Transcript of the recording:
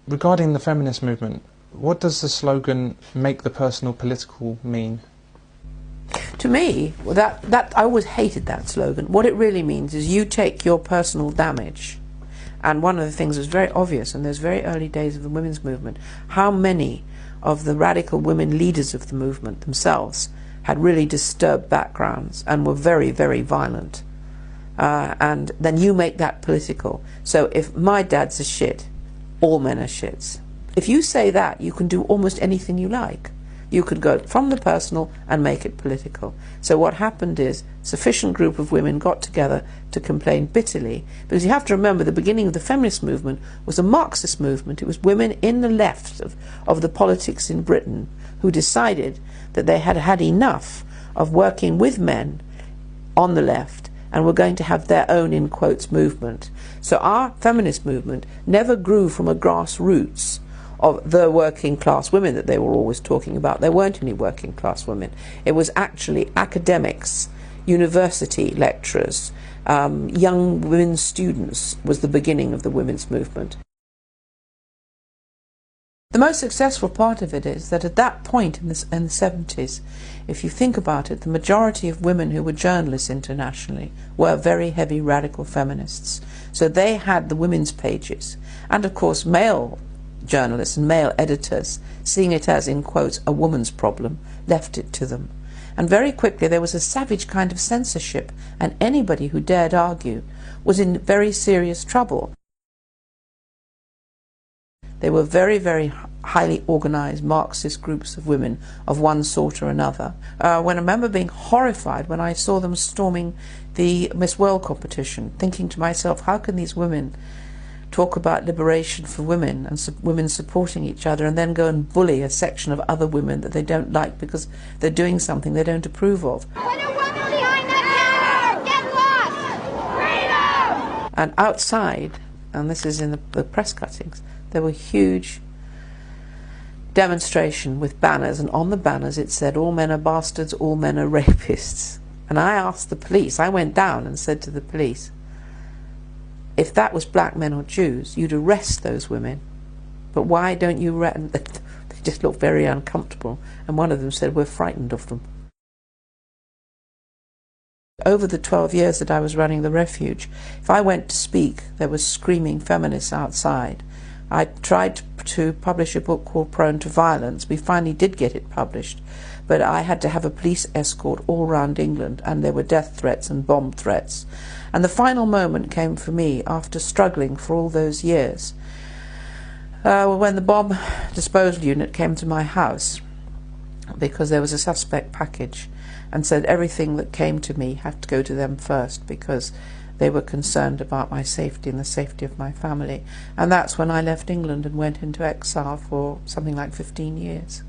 Regarding the feminist movement, what does the slogan "make the personal political" mean? To me, that I always hated that slogan. What it really means is you take your personal damage. And one of the things was very obvious in those very early days of the women's movement, how many of the radical women leaders of the movement themselves had really disturbed backgrounds and were very, very violent. And then you make that political. So if my dad's a shit, all men are shits. If you say that, you can do almost anything you like. You could go from the personal and make it political. So what happened is a sufficient group of women got together to complain bitterly, because you have to remember the beginning of the feminist movement was a Marxist movement. It was women in the left of the politics in Britain who decided that they had had enough of working with men on the left and were going to have their own, in quotes, movement. So our feminist movement never grew from a grassroots of the working class women that they were always talking about. There weren't any working class women. It was actually academics, university lecturers, young women students was the beginning of the women's movement. The most successful part of it is that at that point in the 70s, if you think about it, the majority of women who were journalists internationally were very heavy radical feminists. So they had the women's pages. And of course male journalists and male editors, seeing it as, in quotes, a woman's problem, left it to them. And very quickly there was a savage kind of censorship, and anybody who dared argue was in very serious trouble. They were very, very highly organized Marxist groups of women of one sort or another. When I remember being horrified when I saw them storming the Miss World competition, thinking to myself, how can these women talk about liberation for women and women supporting each other, and then go and bully a section of other women that they don't like because they're doing something they don't approve of. Put a woman behind that camera! Get lost! Freedom! And outside, and this is in the press cuttings, there were huge demonstration with banners, and on the banners it said, all men are bastards, all men are rapists. And I asked the police, I went down and said to the police, if that was black men or Jews, you'd arrest those women. But why don't you arrest? They just looked very uncomfortable. And one of them said, we're frightened of them. Over the 12 years that I was running the refuge, if I went to speak, there was screaming feminists outside. I tried to publish a book called Prone to Violence. We finally did get it published. But I had to have a police escort all around England, and there were death threats and bomb threats. And the final moment came for me after struggling for all those years, when the bomb disposal unit came to my house, because there was a suspect package, and said everything that came to me had to go to them first, because they were concerned about my safety and the safety of my family. And that's when I left England and went into exile for something like 15 years.